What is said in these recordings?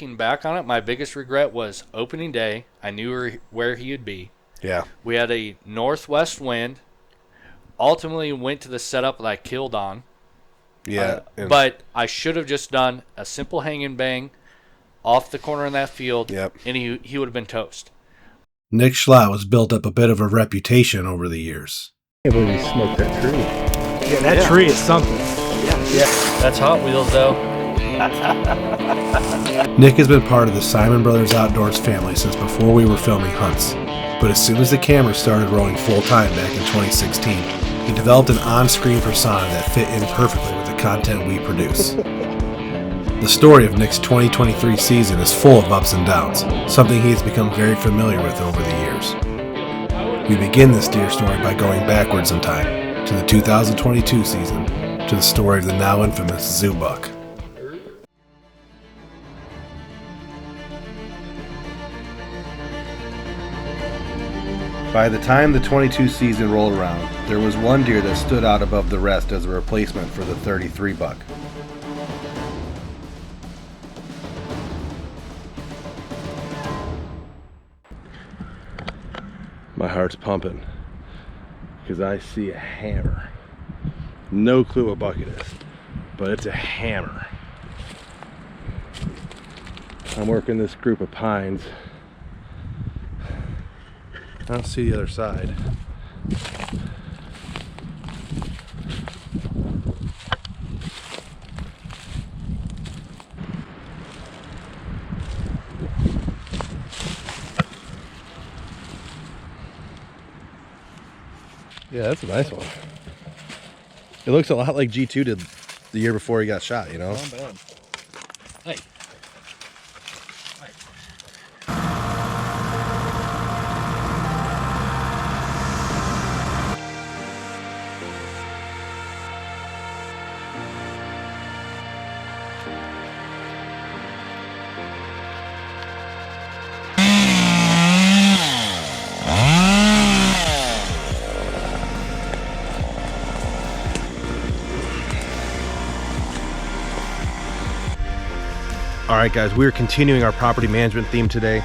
looking back on it, my biggest regret was opening day. I knew where he would be. Yeah. We had a northwest wind. Ultimately went to the setup that I killed on. Yeah. But I should have just done a simple hang and bang off the corner in that field, Yep. and he would have been toast. Nick Schlauch has built up a bit of a reputation over the years. I can't believe he smoked that tree. Yeah, that tree is something. Yeah. That's Hot Wheels, though. Nick has been part of the Siman Brothers Outdoors family since before we were filming hunts. But as soon as the camera started rolling full-time back in 2016, he developed an on-screen persona that fit in perfectly with the content we produce. The story of Nick's 2023 season is full of ups and downs, something he has become very familiar with over the years. We begin this deer story by going backwards in time, to the 2022 season, to the story of the now infamous Zubu. By the time the 22 season rolled around, there was one deer that stood out above the rest as a replacement for the 33 buck. My heart's pumping because I see a hammer. No clue what buck it is, but it's a hammer. I'm working this group of pines. I don't see the other side. Yeah, that's a nice one. It looks a lot like G2 did the year before he got shot, you know? Hey. All right, guys, we're continuing our property management theme today.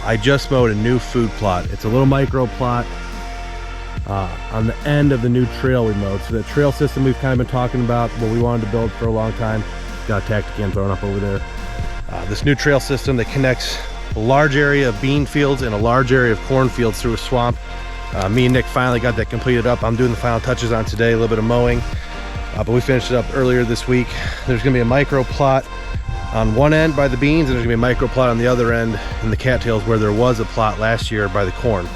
I just mowed a new food plot. It's a little micro plot on the end of the new trail we mowed. So the trail system we've kind of been talking about, what we wanted to build for a long time. Got a tactic can thrown up over there. This new trail system that connects a large area of bean fields and a large area of corn fields through a swamp. Me and Nick finally got that completed up. I'm doing the final touches on today, a little bit of mowing, but we finished it up earlier this week. There's gonna be a micro plot on one end by the beans, and there's gonna be a micro plot on the other end in the cattails where there was a plot last year by the corn.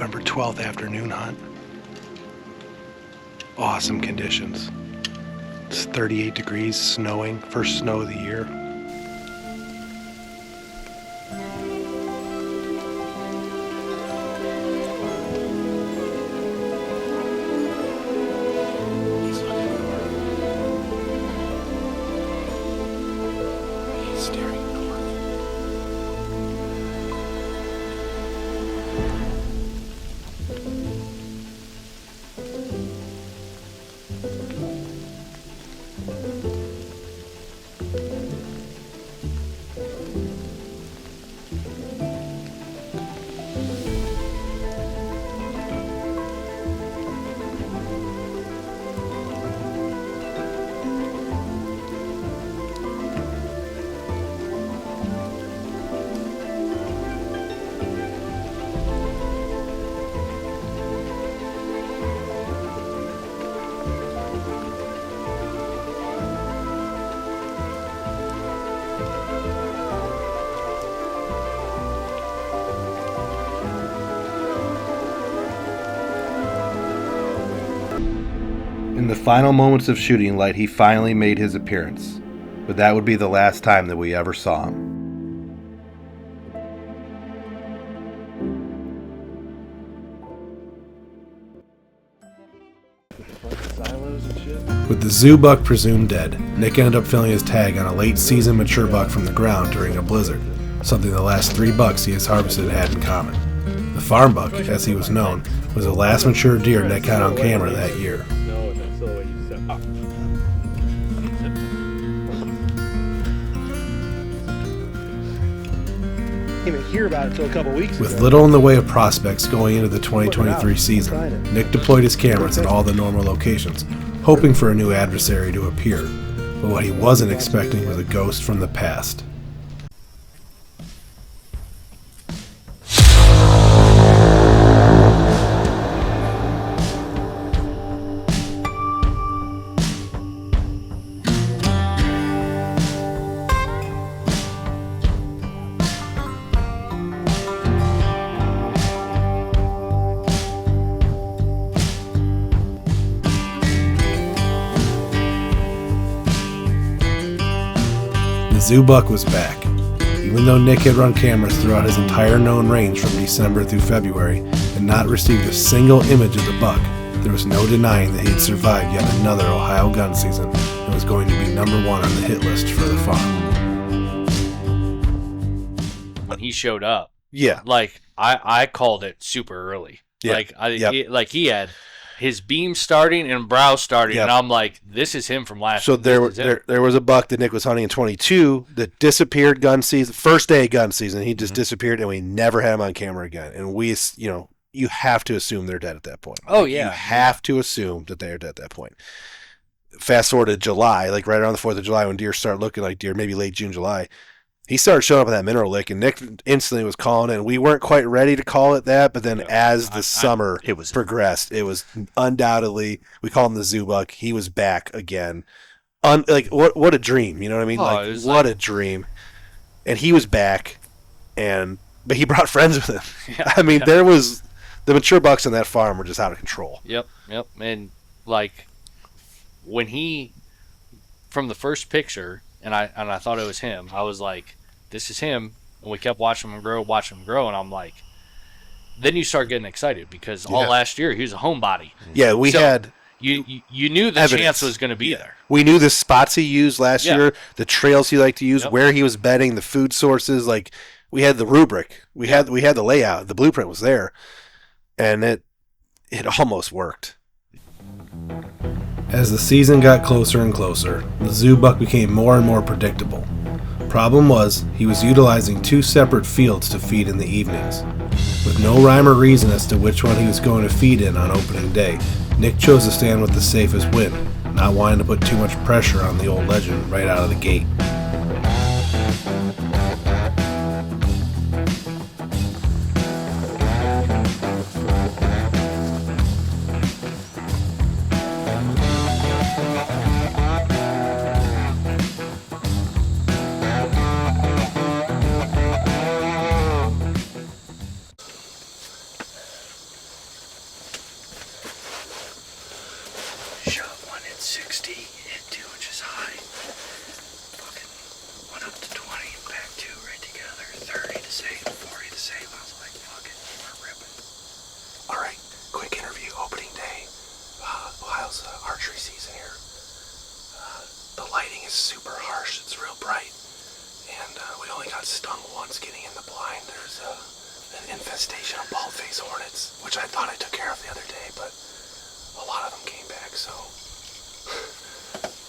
November 12th afternoon hunt. Awesome conditions. It's 38 degrees, snowing, first snow of the year. He's staring north. In the final moments of shooting light, he finally made his appearance, but that would be the last time that we ever saw him. With the zoo buck presumed dead, Nick ended up filling his tag on a late-season mature buck from the ground during a blizzard, something the last 3 bucks he has harvested had in common. The farm buck, as he was known, was the last mature deer Nick had on camera that year. Didn't even hear about it until a couple weeks ago. With little in the way of prospects going into the 2023 season, Nick deployed his cameras in all the normal locations, hoping for a new adversary to appear. But what he wasn't expecting was a ghost from the past. The zoo buck was back. Even though Nick had run cameras throughout his entire known range from December through February and not received a single image of the buck, there was no denying that he'd survived yet another Ohio gun season and was going to be number 1 on the hit list for the farm. When he showed up, Yeah. like I called it super early. Yeah. Like he had his beam starting and brow starting, Yep. and I'm like, this is him from last. So there this is him. was a buck that Nick was hunting in 22 that disappeared gun season, first day of gun season. He just disappeared, and we never had him on camera again. And we, you have to assume they're dead at that point. Oh, yeah. You have to assume that they're dead at that point. Fast forward to July, like right around the 4th of July when deer start looking like deer, maybe late June, July. He started showing up in that mineral lick, and Nick instantly was calling it. And we weren't quite ready to call it that, but then as the summer progressed, it was undoubtedly, we call him the zoo buck. He was back again. What a dream, you know what I mean? What a dream. And he was back, but he brought friends with him. Yeah, I mean, there was, the mature bucks on that farm were just out of control. Yep. And like when he, from the first picture, and I thought it was him, I was like, this is him. And we kept watching him grow, and I'm like, then you start getting excited because all last year he was a homebody. Yeah, we had. You knew the evidence. chance was going to be there. We knew the spots he used last year, the trails he liked to use, where he was bedding, the food sources. Like, we had the rubric, we had the layout, the blueprint was there, and it almost worked. As the season got closer and closer, the zoo buck became more and more predictable. Problem was, he was utilizing 2 separate fields to feed in the evenings. With no rhyme or reason as to which one he was going to feed in on opening day, Nick chose to stand with the safest win, not wanting to put too much pressure on the old legend right out of the gate. is super harsh. It's real bright. And we only got stung once getting in the blind. There's an infestation of bald-faced hornets, which I thought I took care of the other day, but a lot of them came back, so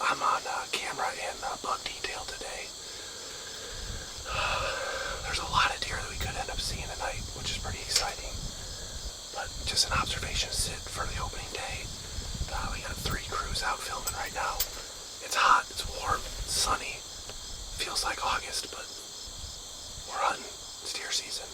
I'm on camera and bug detail today. There's a lot of deer that we could end up seeing tonight, which is pretty exciting. But just an observation sit for the opening day. We got 3 crews out filming right now. It's hot, it's warm, it's sunny. Feels like August, but we're hunting. It's deer season.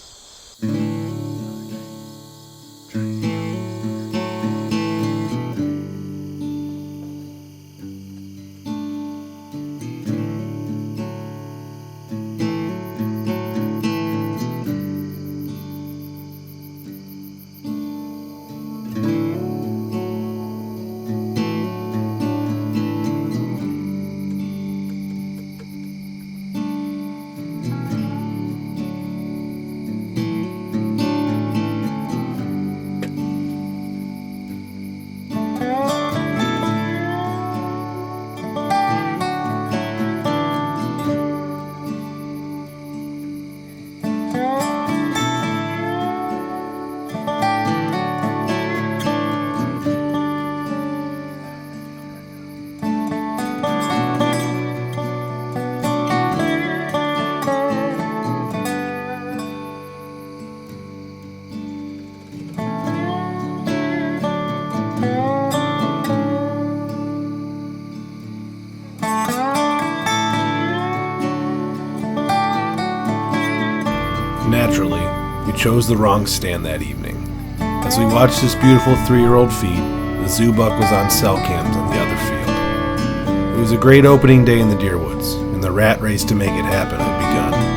Naturally, we chose the wrong stand that evening. As we watched this beautiful 3-year-old feed, the zoo buck was on cell cams on the other field. It was a great opening day in the deer woods, and the rat race to make it happen had begun.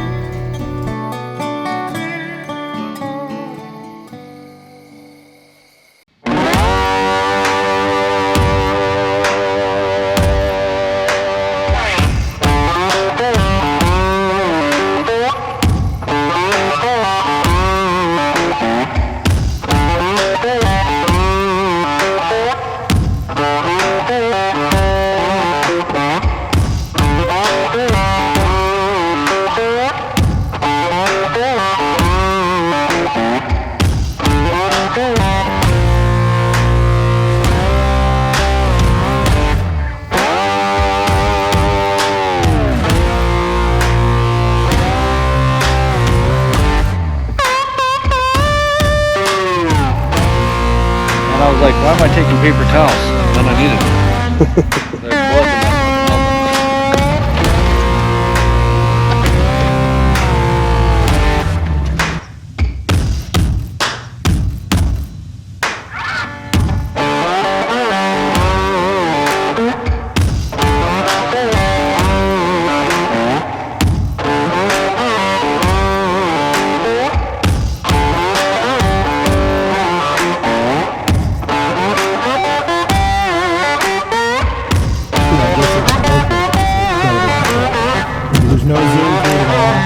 I was like, why am I taking paper towels? And then I needed them. There's blood in that. There's no zoom to it at all.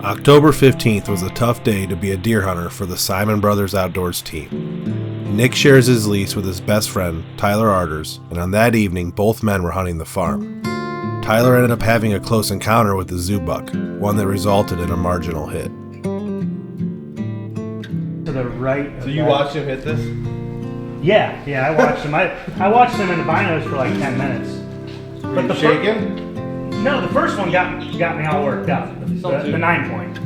October 15th was a tough day to be a deer hunter for the Siman Brothers Outdoors team. Nick shares his lease with his best friend, Tyler Arders, and on that evening, both men were hunting the farm. Tyler ended up having a close encounter with the Zubu, one that resulted in a marginal hit. To the right. So you watched him hit this? Yeah, I watched him. I watched him in the binos for like 10 minutes. Were you shaking? No, the first one got me all worked up. The 9-point.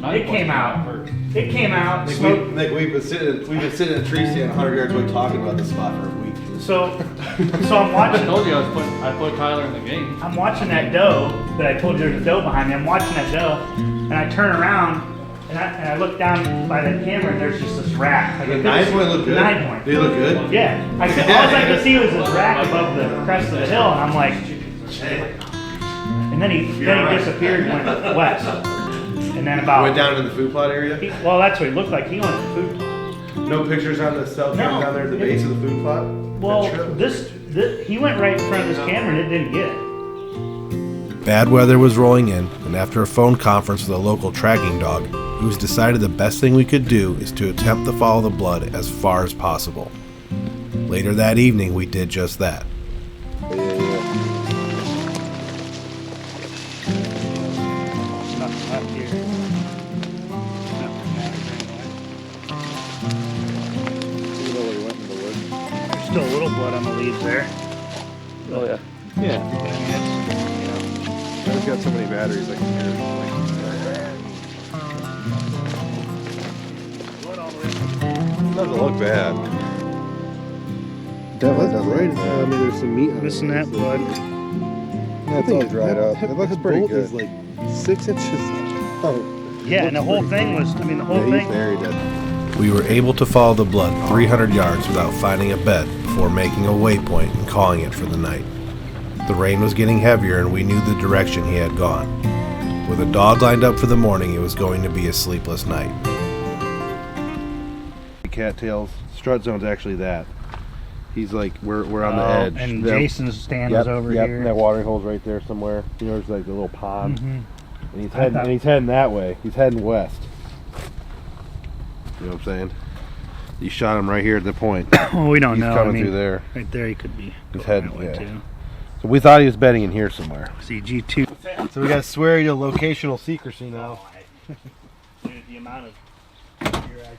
It came out. It came out. Nick, we've been sitting in a tree stand 100 yards away talking about this spot for a week. So I'm watching. I told you I put Tyler in the game. I'm watching that doe that I told you there's a doe behind me. I'm watching that doe, and I turn around and I look down by the camera, and there's just this rack. The 9-point look good. 9-point. They look good. Yeah. All I could see was this rack above the crest of the hill, and I'm like, and then he disappeared and went west. And then Went down to the food plot area? Well, that's what he looked like. He went to the food plot. No pictures on the cell camera down there at the base of the food plot? Well, he went right in front of this camera and it didn't get it. Bad weather was rolling in, and after a phone conference with a local tracking dog, it was decided the best thing we could do is to attempt to follow the blood as far as possible. Later that evening, we did just that. Nothing left here. There's still a little blood on the leaves there. Oh yeah. Yeah. I've got so many batteries I can hear. Doesn't look bad. That's right. I mean, there's some meat on Missing that blood. Yeah, it's all dried up. It looks pretty bolt good. is like 6 inches. Oh, Yeah, and the whole thing was, the whole He's thing. very dead. We were able to follow the blood 300 yards without finding a bed before making a waypoint and calling it for the night. The rain was getting heavier and we knew the direction he had gone. With a dog lined up for the morning, it was going to be a sleepless night. Cattails. Strut zone's actually that. He's like, we're on the edge. And Jason's stand was over here. And that watering hole's right there somewhere. You know, there's like a little pond. Mhm. And he's heading that way. He's heading west. You know what I'm saying? You shot him right here at the point. Well, we don't He's know. coming through there. Right there, he could be. He's going heading, that way yeah. too. So we thought he was bedding in here somewhere. See G2. So we got to swear you to locational secrecy now. Dude, the amount of your act.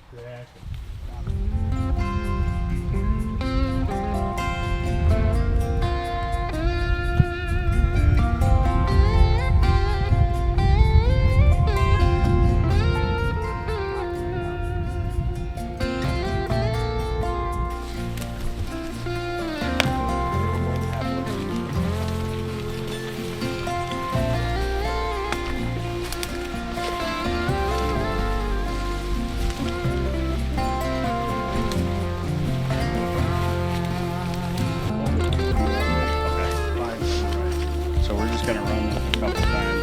So we're just gonna run this a couple times.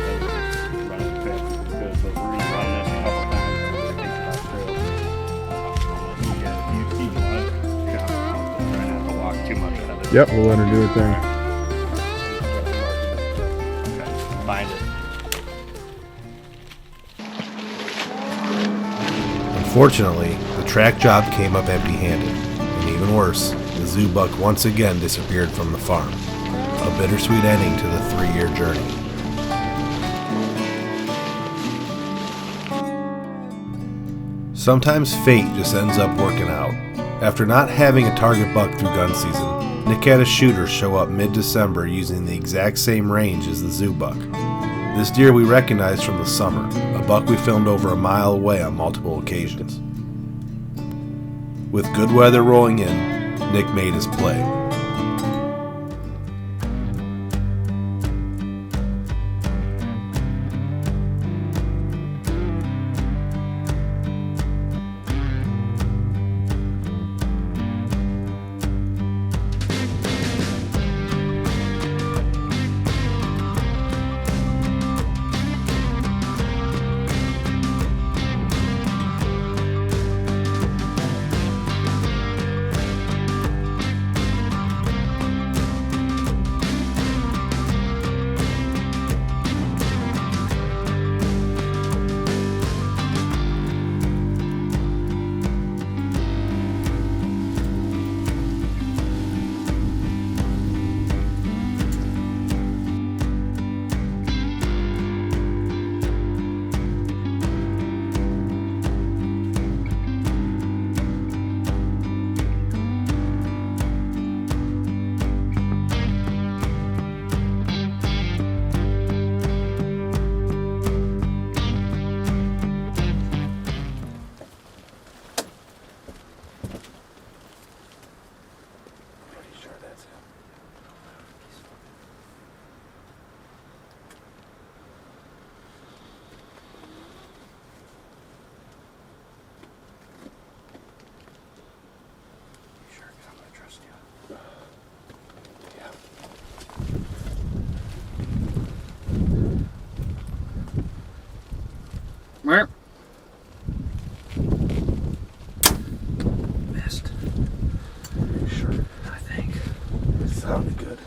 Run it fast because but we're gonna run this a couple times. And we're gonna think about trails. Yeah, if you see blood, drop it out. Try not to walk too much ahead of it. Yep, we'll let her do her thing. Okay, bind it. Unfortunately, the track job came up empty-handed, and even worse, the Zubu once again disappeared from the farm. A bittersweet ending to the 3-year journey. Sometimes fate just ends up working out. After not having a target buck through gun season, Nick had a shooter show up mid-December using the exact same range as the Zubu. This deer we recognized from the summer, a buck we filmed over a mile away on multiple occasions. With good weather rolling in, Nick made his play. Missed. Sure, I think. It sounded good.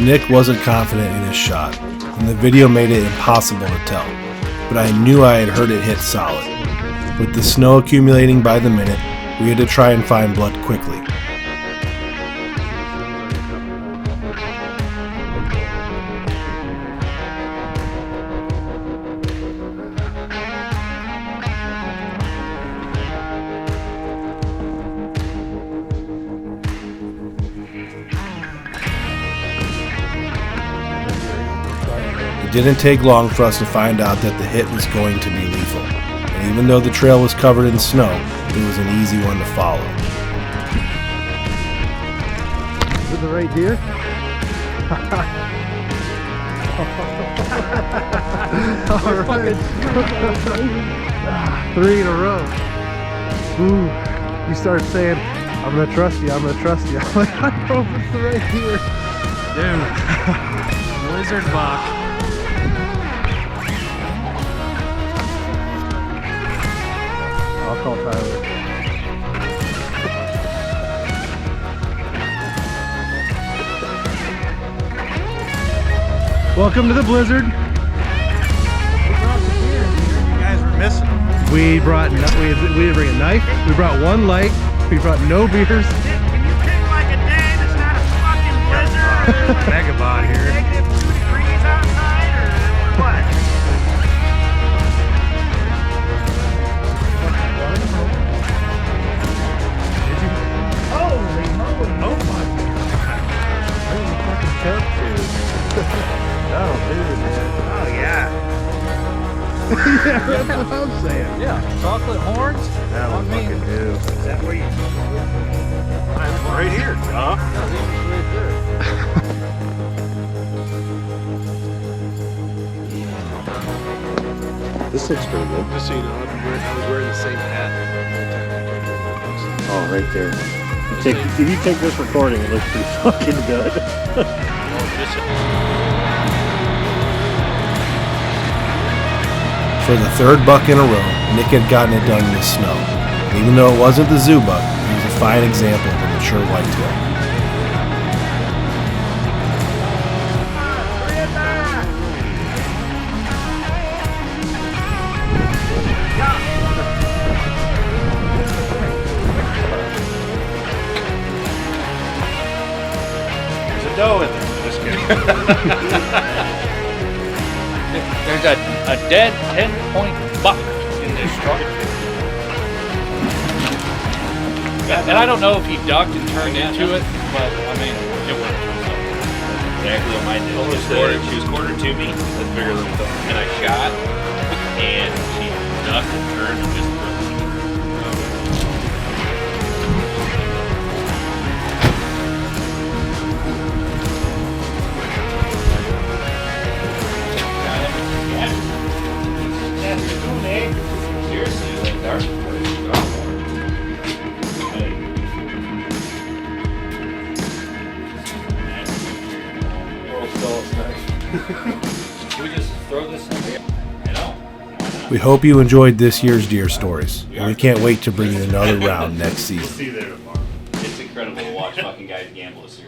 Nick wasn't confident in his shot, and the video made it impossible to tell, but I knew I had heard it hit solid. With the snow accumulating by the minute, we had to try and find blood quickly. It didn't take long for us to find out that the hit was going to be lethal, and even though the trail was covered in snow, it was an easy one to follow. Is it the right deer? Alright. 3 in a row. Ooh. You start saying, I'm gonna trust you, I'm gonna trust you. I'm like, I don't know if it's the right deer. Dude. Blizzard buck. I'll call Tyler. Welcome to the blizzard. You guys were missing. We brought we didn't bring a knife. We brought one light. We brought no beers. Can you pick like a day that's not a fucking blizzard? Megabot here. Negative 2 degrees outside or what? Holy moly. Oh my god. Bring the fucking tent too. That'll do it, man. Oh yeah. Yeah, that's what I'm saying. Yeah, chocolate horns. That'll fucking do. Is that where you... Right here. Huh? This looks pretty good. Just so you know, I was wearing the same hat. Oh, right there. If you take this recording, it looks pretty fucking good. For the third buck in a row, Nick had gotten it done in the snow. And even though it wasn't the zoo buck, it was a fine example of a mature whitetail. There's a doe in there. Just kidding. There's a dead 10-point buck in this truck. And I don't know if he ducked and turned into it, but I mean, it worked. Exactly what mine did. She was quartered to me. That's bigger than the thumb. And I shot, and she ducked and turned and just threw me. Seriously, like dark. We just throw this in here. I know. We hope you enjoyed this year's deer stories, and we can't wait to bring you another round next season. See you there tomorrow. It's incredible to watch fucking guys gamble this year.